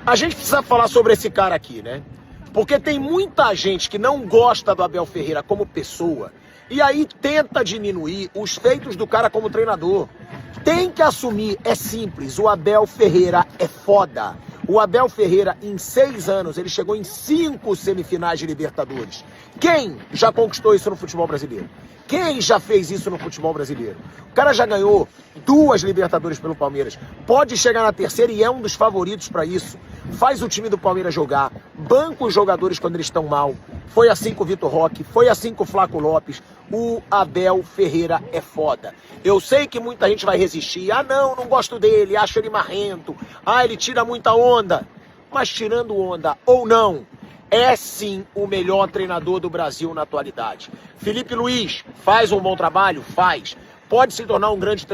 A gente precisa falar sobre esse cara aqui, né? Porque tem muita gente que não gosta do Abel Ferreira como pessoa e aí tenta diminuir os feitos do cara como treinador. Tem que assumir, é simples, o Abel Ferreira é foda. O Abel Ferreira, em 6 anos, ele chegou em 5 semifinais de Libertadores. Quem já conquistou isso no futebol brasileiro? Quem já fez isso no futebol brasileiro? O cara já ganhou 2 Libertadores pelo Palmeiras. Pode chegar na terceira e é um dos favoritos para isso. Faz o time do Palmeiras jogar. Banca os jogadores quando eles estão mal. Foi assim com o Vitor Roque. Foi assim com o Flaco Lopes. O Abel Ferreira é foda. Eu sei que muita gente vai resistir. Ah, não gosto dele. Acho ele marrento. Ah, ele tira muita onda. Mas tirando onda ou não, é sim o melhor treinador do Brasil na atualidade. Felipe Luiz faz um bom trabalho? Faz. Pode se tornar um grande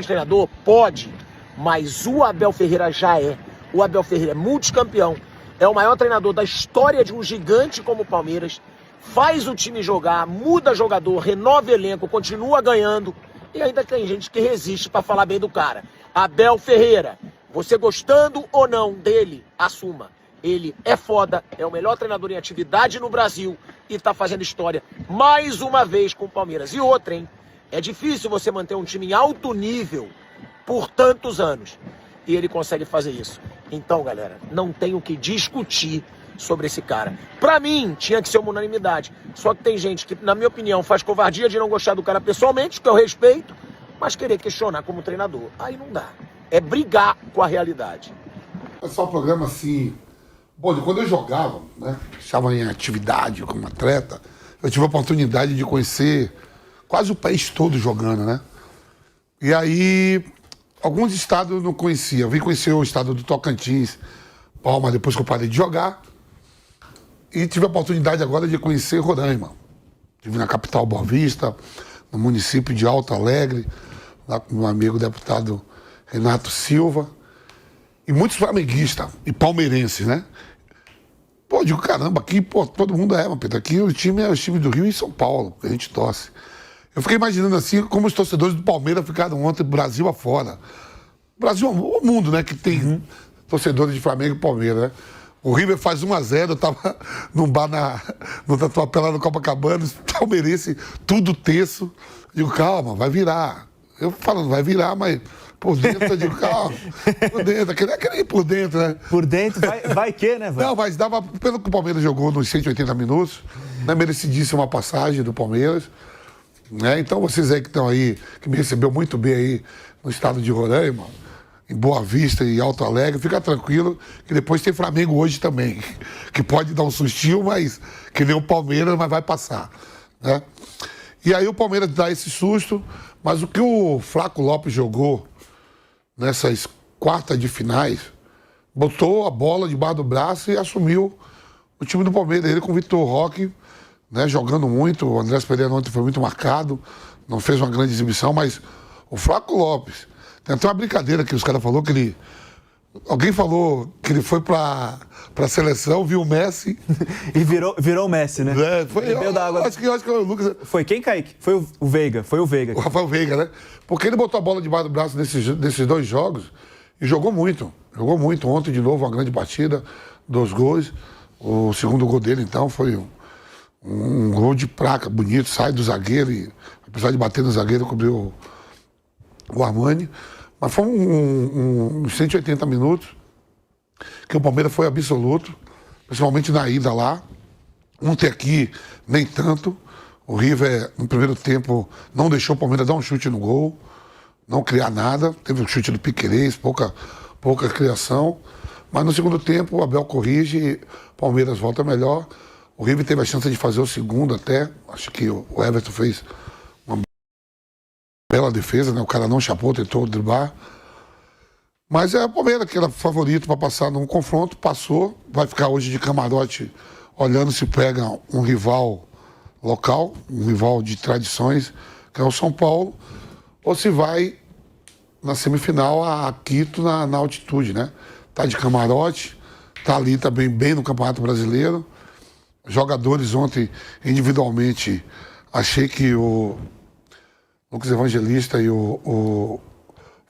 treinador? Pode. Mas o Abel Ferreira já é. O Abel Ferreira é multicampeão. É o maior treinador da história de um gigante como o Palmeiras. Faz o time jogar, muda jogador, renova elenco, continua ganhando. E ainda tem gente que resiste para falar bem do cara. Abel Ferreira, você gostando ou não dele, assuma. Ele é foda, é o melhor treinador em atividade no Brasil e tá fazendo história mais uma vez com o Palmeiras. E outra, hein? É difícil você manter um time em alto nível por tantos anos. E ele consegue fazer isso. Então, galera, não tem o que discutir sobre esse cara. Pra mim, tinha que ser uma unanimidade. Só que tem gente que, na minha opinião, faz covardia de não gostar do cara pessoalmente, que eu respeito, mas querer questionar como treinador. Aí não dá. É brigar com a realidade. É só um programa assim... Bom, quando eu jogava, né, estava em atividade como atleta, eu tive a oportunidade de conhecer quase o país todo jogando, né? E aí, alguns estados eu não conhecia. Eu vim conhecer o estado do Tocantins, Palma, depois que eu parei de jogar. E tive a oportunidade agora de conhecer Roraima. Estive na capital Boa Vista, no município de Alto Alegre, lá com meu amigo deputado Renato Silva. E muitos flamenguistas e palmeirenses, né? Pô, digo, caramba, aqui, pô, todo mundo é, Pedro. Aqui o time é o time do Rio e São Paulo, que a gente torce. Eu fiquei imaginando assim, como os torcedores do Palmeiras ficaram ontem, Brasil afora. Brasil, o mundo, né, que tem torcedores de Flamengo e Palmeiras, né? O River faz 1-0, eu tava num bar no Tatuapé, lá no Copacabana, palmeirense, tudo terço. Eu digo, calma, vai virar. Eu falando, vai virar, mas... Por dentro, eu digo, calma, por dentro, queria ir por dentro, né? Por dentro, vai que, né, velho? Não, mas dava, pelo que o Palmeiras jogou nos 180 minutos, né, merecidíssima passagem do Palmeiras, né? Então vocês aí que estão aí, que me recebeu muito bem aí no estado de Roraima, em Boa Vista e Alto Alegre, fica tranquilo que depois tem Flamengo hoje também, que pode dar um sustinho, mas que nem o Palmeiras, mas vai passar, né? E aí o Palmeiras dá esse susto, mas o que o Flaco Lopes jogou nessas quartas de finais, botou a bola debaixo do braço e assumiu o time do Palmeiras. Ele com o Vitor Roque, né, jogando muito. O Andrés Pereira ontem foi muito marcado, não fez uma grande exibição, mas o Flaco Lopes, tem até uma brincadeira que os caras falaram que ele... Alguém falou que ele foi pra seleção, viu o Messi... E virou o Messi, né? Foi, acho que o Lucas... Foi quem, Kaique? Foi o Veiga, foi o Veiga. O Rafael Veiga, né? Porque ele botou a bola debaixo do braço nesses 2 jogos e jogou muito. Jogou muito. Ontem, de novo, uma grande partida, 2 gols. O segundo gol dele, então, foi um gol de placa, bonito, sai do zagueiro e, apesar de bater no zagueiro, cobriu o Armani. Mas foi uns 180 minutos que o Palmeiras foi absoluto, principalmente na ida lá. Ontem aqui, nem tanto. O River, no primeiro tempo, não deixou o Palmeiras dar um chute no gol, não criar nada. Teve um chute do Piquerez, pouca criação. Mas no segundo tempo, o Abel corrige, o Palmeiras volta melhor. O River teve a chance de fazer o segundo até. Acho que o Everton fez uma bela defesa, né? O cara não chapou, tentou driblar. Mas é o Palmeiras que era favorito para passar num confronto, passou. Vai ficar hoje de camarote olhando se pega um rival local, um rival de tradições, que é o São Paulo, ou se vai na semifinal a Quito na altitude, né? Tá de camarote, tá ali também bem no Campeonato Brasileiro. Jogadores ontem, individualmente, achei que o Lucas Evangelista e o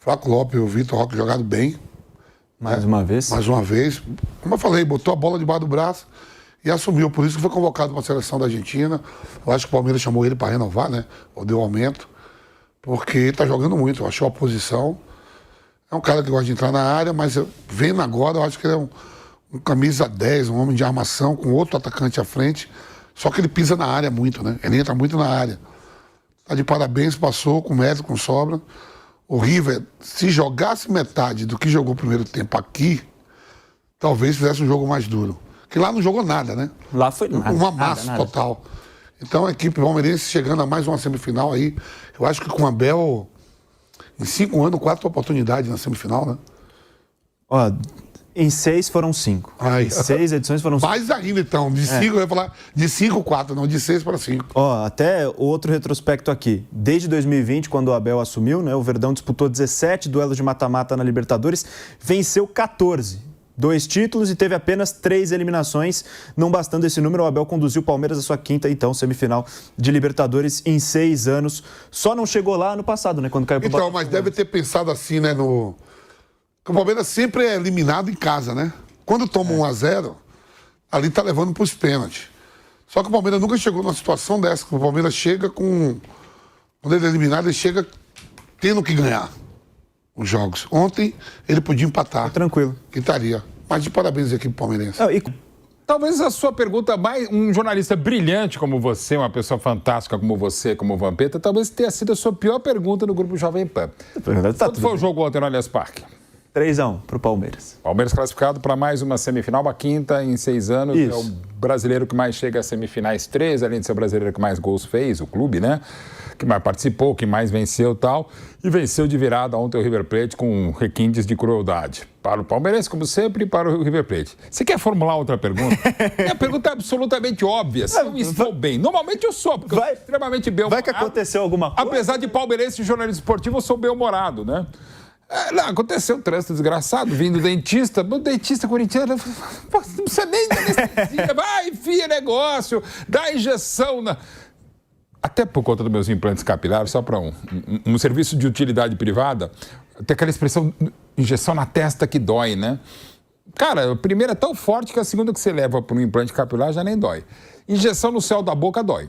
Flaco Lopes e o Vitor Roque jogaram bem, Mais uma vez. Mais uma vez. Como eu falei, botou a bola debaixo do braço e assumiu. Por isso que foi convocado para a seleção da Argentina. Eu acho que o Palmeiras chamou ele para renovar, né? Ou deu aumento. Porque ele tá jogando muito, achou a posição. É um cara que gosta de entrar na área, mas vendo agora, eu acho que ele é um camisa 10, um homem de armação, com outro atacante à frente. Só que ele pisa na área muito, né? Ele entra muito na área. Tá de parabéns, passou com mérito, com sobra. O River, se jogasse metade do que jogou o primeiro tempo aqui, talvez fizesse um jogo mais duro. Que lá não jogou nada, né? Lá foi nada. Uma massa total. Então a equipe palmeirense chegando a mais uma semifinal aí, eu acho que com o Abel, em 5 anos, 4 oportunidades na semifinal, né? Ó, em 6 foram 5. Ai. Em 6 edições foram 5. Mais ainda, então. De 5, eu ia falar de 5, 4, não, de 6 para 5. Ó, até outro retrospecto aqui. Desde 2020, quando o Abel assumiu, né, o Verdão disputou 17 duelos de mata-mata na Libertadores, venceu 14. 2 títulos e teve apenas 3 eliminações. Não bastando esse número, o Abel conduziu o Palmeiras à sua 5ª, então, semifinal de Libertadores em 6 anos. Só não chegou lá ano passado, né? Quando caiu pro Então, mas deve ter pensado assim, né? Que o Palmeiras sempre é eliminado em casa, né? Quando toma 1-0, ali tá levando pros pênaltis. Só que o Palmeiras nunca chegou numa situação dessa. O Palmeiras chega com... Quando ele é eliminado, ele chega tendo que ganhar os jogos. Ontem, ele podia empatar. Tranquilo. Que estaria. Mas de parabéns à equipe palmeirense. Talvez a sua pergunta, um jornalista brilhante como você, uma pessoa fantástica como você, como o Vampeta, talvez tenha sido a sua pior pergunta no Grupo Jovem Pan. Quanto foi o jogo ontem no Allianz Parque? 3-1 pro Palmeiras. Palmeiras classificado para mais uma semifinal, uma 5ª em 6 anos. Isso. É o brasileiro que mais chega às semifinais 3, além de ser o brasileiro que mais gols fez, o clube, né? Que mais participou, que mais venceu e tal. E venceu de virada ontem o River Plate com requintes de crueldade. Para o Palmeirense, como sempre, e para o River Plate. Você quer formular outra pergunta? A pergunta é absolutamente óbvia. Se eu estou bem. Normalmente eu sou, porque eu sou extremamente bem-humorado. Vai que aconteceu alguma coisa. Apesar de palmeirense e jornalista esportivo, eu sou bem-humorado, né? Não, aconteceu um trânsito desgraçado, vindo do dentista. O dentista corintiano, não precisa nem de anestesia, vai, enfia negócio, dá injeção na... Até por conta dos meus implantes capilares, só para um serviço de utilidade privada, tem aquela expressão, injeção na testa que dói, né? Cara, a primeira é tão forte que a segunda que você leva para um implante capilar já nem dói. Injeção no céu da boca dói.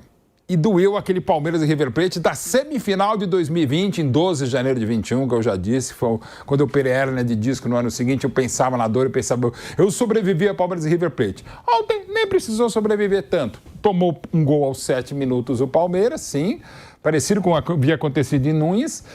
E doeu aquele Palmeiras e River Plate da semifinal de 2020, em 12 de janeiro de 21, que eu já disse, foi quando eu operei a hérnia de disco no ano seguinte, eu pensava na dor e pensava, eu sobrevivi a Palmeiras e River Plate. Ontem nem precisou sobreviver tanto. Tomou um gol aos 7 minutos o Palmeiras, sim, parecido com o que havia acontecido em Nunes.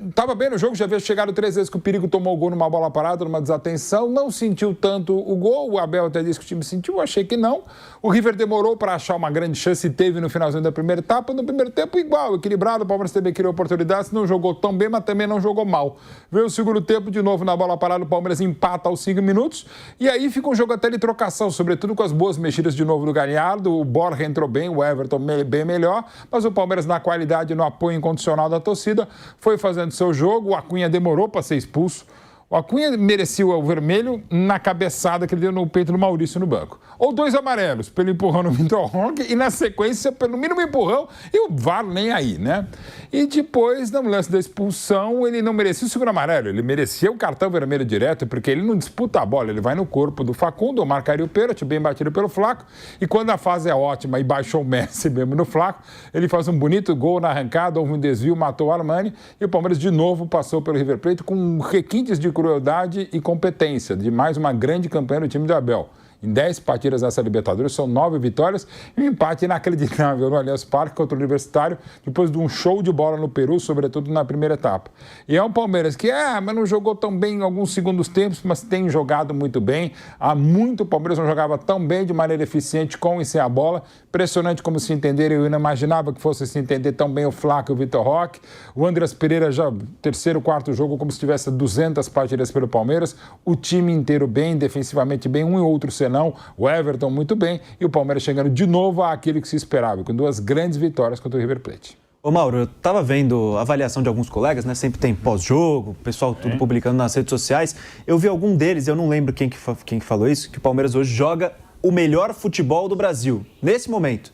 Estava bem no jogo, já havia chegado 3 vezes que o Perigo tomou o gol numa bola parada, numa desatenção, não sentiu tanto o gol, o Abel até disse que o time sentiu, eu achei que não. O River demorou para achar uma grande chance e teve no finalzinho da primeira etapa, no primeiro tempo igual, equilibrado, o Palmeiras também criou oportunidades, não jogou tão bem, mas também não jogou mal. Veio o segundo tempo, de novo na bola parada, o Palmeiras empata aos 5 minutos, e aí fica um jogo até de trocação, sobretudo com as boas mexidas de novo do Galhardo, o Borja entrou bem, o Everton bem melhor, mas o Palmeiras na qualidade, no apoio incondicional da torcida, foi fazendo seu jogo, o Acunha demorou para ser expulso. O Acunha merecia o vermelho na cabeçada que ele deu no peito do Maurício no banco. Ou 2 amarelos, pelo empurrão no Vitor Roque e na sequência, pelo mínimo empurrão, e o VAR nem aí, né? E depois, no lance da expulsão, ele não merecia o segundo amarelo, ele merecia o cartão vermelho direto, porque ele não disputa a bola, ele vai no corpo do Facundo, marcaria o pênalti, bem batido pelo Flaco, e quando a fase é ótima e baixou o Messi mesmo no Flaco, ele faz um bonito gol na arrancada, houve um desvio, matou o Armani, e o Palmeiras de novo passou pelo River Plate com requintes de crueldade e competência, de mais uma grande campanha do time do Abel. Em 10 partidas nessa Libertadores, são 9 vitórias e um empate inacreditável no Allianz Parque contra o Universitário, depois de um show de bola no Peru, sobretudo na primeira etapa. E é um Palmeiras que, mas não jogou tão bem em alguns segundos tempos, mas tem jogado muito bem. Há muito o Palmeiras não jogava tão bem, de maneira eficiente, com e sem a bola. Impressionante como se entenderam, eu não imaginava que fosse se entender tão bem o Flaco e o Vitor Roque. O Andreas Pereira já, terceiro, quarto jogo, como se tivesse 200 partidas pelo Palmeiras. O time inteiro bem, defensivamente bem, um e outro senão. O Everton muito bem e o Palmeiras chegando de novo àquilo que se esperava, com 2 grandes vitórias contra o River Plate. Ô Mauro, eu estava vendo a avaliação de alguns colegas, né? Sempre tem pós-jogo, o pessoal tudo publicando nas redes sociais. Eu vi algum deles, eu não lembro quem que falou isso, que o Palmeiras hoje joga o melhor futebol do Brasil, nesse momento.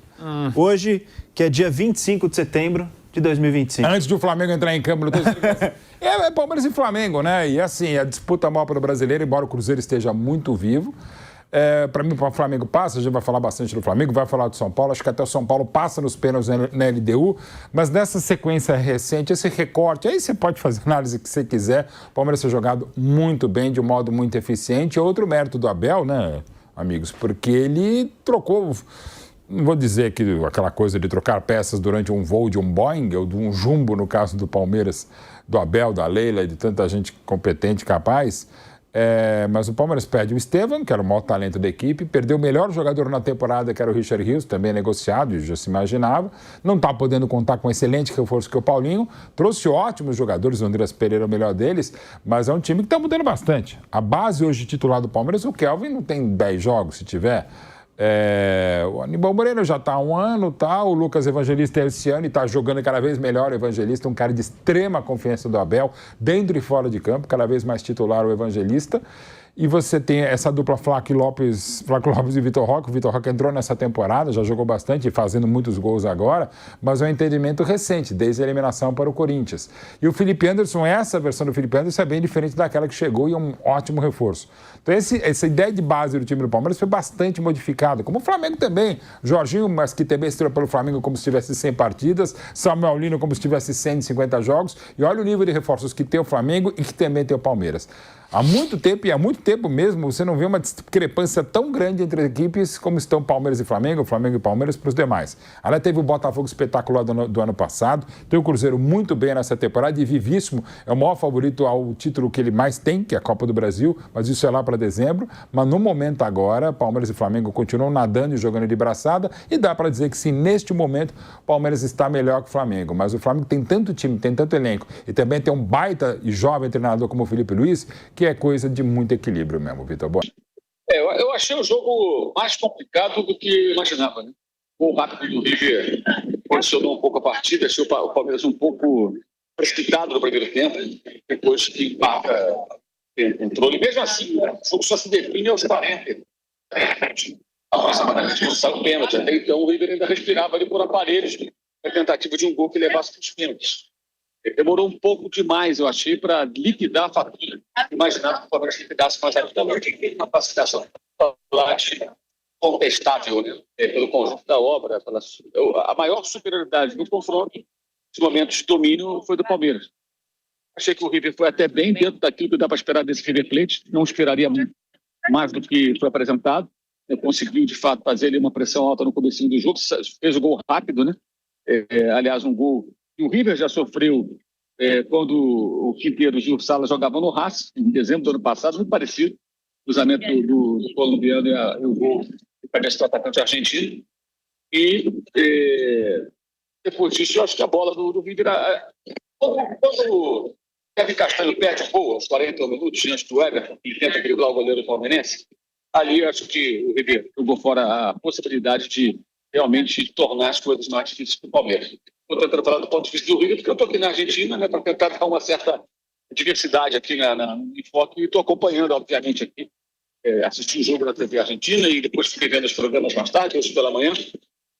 Hoje, que é dia 25 de setembro, de 2025. Antes de o Flamengo entrar em campo no terceiro. É Palmeiras e Flamengo, né? E assim, a disputa maior para o brasileiro, embora o Cruzeiro esteja muito vivo. Para mim, o Flamengo passa, a gente vai falar bastante do Flamengo, vai falar do São Paulo, acho que até o São Paulo passa nos pênaltis na LDU, mas nessa sequência recente, esse recorte, aí você pode fazer a análise que você quiser, o Palmeiras foi jogado muito bem, de um modo muito eficiente, outro mérito do Abel, né, amigos, porque ele trocou, não vou dizer que aquela coisa de trocar peças durante um voo de um Boeing, ou de um Jumbo, no caso do Palmeiras, do Abel, da Leila e de tanta gente competente e capaz. Mas o Palmeiras perde o Estevam, que era o maior talento da equipe, perdeu o melhor jogador na temporada, que era o Richard Rios, também negociado, já se imaginava, não está podendo contar com um excelente reforço que é o Paulinho, trouxe ótimos jogadores, o Andreas Pereira é o melhor deles, mas é um time que está mudando bastante. A base hoje titular do Palmeiras, o Kelvin não tem 10 jogos, se tiver. O Aníbal Moreira já está há um ano, tá? O Lucas Evangelista é esse ano e está jogando cada vez melhor. O Evangelista, um cara de extrema confiança do Abel, dentro e fora de campo, cada vez mais titular o Evangelista. E você tem essa dupla Flaco Lopes e Vitor Roque. O Vitor Roque entrou nessa temporada, já jogou bastante, fazendo muitos gols agora, mas é um entendimento recente, desde a eliminação para o Corinthians. E o Felipe Anderson, essa versão do Felipe Anderson é bem diferente daquela que chegou e é um ótimo reforço. Então essa ideia de base do time do Palmeiras foi bastante modificada, como o Flamengo também. Jorginho, mas que também estreou pelo Flamengo como se tivesse 100 partidas, Samuel Lino como se tivesse 150 jogos, e olha o nível de reforços que tem o Flamengo e que também tem o Palmeiras. Há muito tempo, e há muito tempo mesmo, você não vê uma discrepância tão grande entre as equipes como estão Palmeiras e Flamengo e Palmeiras para os demais. Ela teve o Botafogo espetacular do ano passado, tem o Cruzeiro muito bem nessa temporada e vivíssimo, é o maior favorito ao título que ele mais tem, que é a Copa do Brasil, mas isso é lá para dezembro. Mas no momento agora, Palmeiras e Flamengo continuam nadando e jogando de braçada e dá para dizer que sim, neste momento, Palmeiras está melhor que o Flamengo. Mas o Flamengo tem tanto time, tem tanto elenco e também tem um baita e jovem treinador como o Felipe Luiz, que é coisa de muito equilíbrio mesmo, Vitor. Bom. Eu achei o jogo mais complicado do que imaginava, né? O rápido do River condicionou um pouco a partida, achei o Palmeiras um pouco precipitado no primeiro tempo, depois que Barca entrou. E mesmo assim, o jogo só se define aos 40. Aproximadamente, não saiu o pênalti. Até então, o River ainda respirava ali por aparelhos na tentativa de um gol que levasse para os pênaltis. Demorou um pouco demais, eu achei, para liquidar a fatura. Imaginava que o Palmeiras liquidasse mais rapidamente. Uma classificação contestável, né? Pelo conjunto da obra. A maior superioridade no confronto, nesse momento de domínio, foi do Palmeiras. Achei que o River foi até bem dentro daquilo que dá para esperar desse River Plate. Não esperaria mais do que foi apresentado. Conseguiu, de fato, fazer ali uma pressão alta no comecinho do jogo. Fez o gol rápido, né? Aliás, um gol que o River já sofreu quando o Quinteiro e o Gil Sala jogavam no Racing, em dezembro do ano passado, muito parecido. O cruzamento do colombiano e o gol do atacante argentino. E depois disso, eu acho que a bola do River... Quando o Kevin Castanho perde o gol aos 40 minutos diante do Everton e tenta driblar o goleiro palmeirense, ali eu acho que o River jogou fora a possibilidade de realmente tornar as coisas mais difíceis para o Palmeiras. Estou tentando falar do ponto de vista do River, porque eu estou aqui na Argentina, né, para tentar dar uma certa diversidade aqui no enfoque, e estou acompanhando, obviamente, aqui, assisti o jogo na TV Argentina e depois fiquei vendo os programas mais tarde, hoje pela manhã,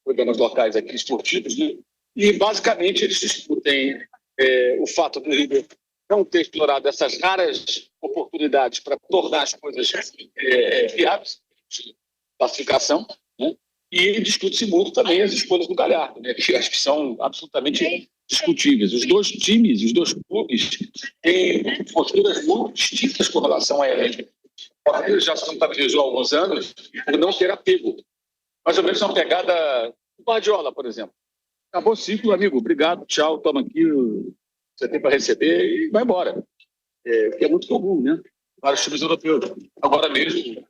programas locais aqui, esportivos, né, e basicamente eles discutem o fato do River não ter explorado essas raras oportunidades para tornar as coisas viáveis, classificação, né? E discute-se muito também as escolhas do Galhardo, né? Que acho que são absolutamente discutíveis. Os dois times, os dois clubes têm posturas muito distintas com relação a ele. O Palmeiras já se contabilizou há alguns anos por não ter apego. Mais ou menos uma pegada do Guardiola, por exemplo. Acabou o ciclo, amigo. Obrigado, tchau, toma aqui o que você tem para receber e vai embora. Que é muito comum, né? Vários times europeus. Agora mesmo,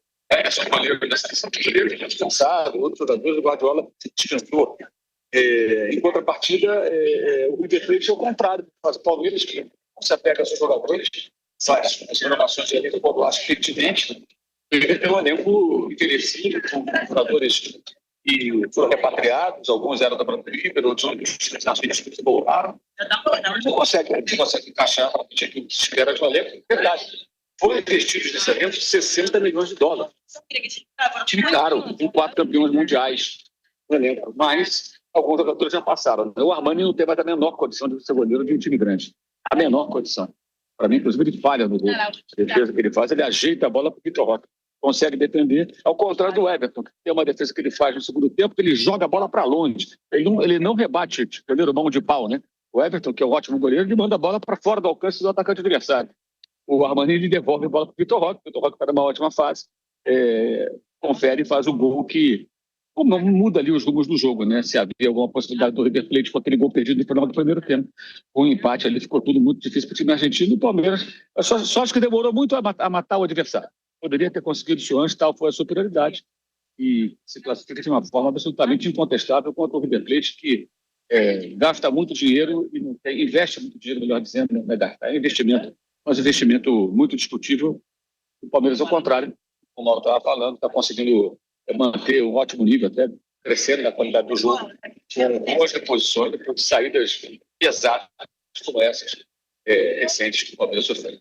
são goleiros da seleção brasileira, já descansado, outros jogadores do Guardiola descansou. Em contrapartida, o River Plate é o contrário. Faz o Palmeiras, que não se apega aos seus jogadores, faz as renovações de elenco, eu acho pertinente. O River tem um elenco envelhecido, com jogadores que foram repatriados, alguns eram da própria River, outros que voltaram. Não consegue encaixar aquilo que se espera de um elenco. Verdade. Foram investidos nesse evento $60 milhões. Time caro, com 4 campeões mundiais no elenco. Mas alguns jogadores já passaram. O Armani não teve a menor condição de ser goleiro de um time grande. A menor condição. Para mim, inclusive, ele falha no gol. A defesa que ele faz, ele ajeita a bola para o Vitor Roque. Consegue defender, ao contrário do Everton, que tem uma defesa que ele faz no segundo tempo, que ele joga a bola para longe. Ele não rebate, primeiro mão de pau, né? O Everton, que é um ótimo goleiro, ele manda a bola para fora do alcance do atacante adversário. O Armani, ele devolve a bola para o Vitor Roque. O Vitor Roque está numa ótima fase. Confere e faz o gol que muda ali os rumos do jogo, né? Se havia alguma possibilidade do River Plate com aquele gol perdido no final do primeiro tempo. Com o empate ali, ficou tudo muito difícil para o time argentino. O Palmeiras, só acho que demorou muito a matar o adversário. Poderia ter conseguido isso antes, tal foi a superioridade. E se classifica de uma forma absolutamente incontestável contra o River Plate, que gasta muito dinheiro e não investe muito dinheiro, melhor dizendo, não é gastar, é investimento, mas investimento muito discutível. O Palmeiras, ao contrário, como o Mauro estava falando, está conseguindo manter um ótimo nível, até crescendo na qualidade do jogo, com boas reposições, depois de saídas pesadas como essas recentes que o Palmeiras sofreu.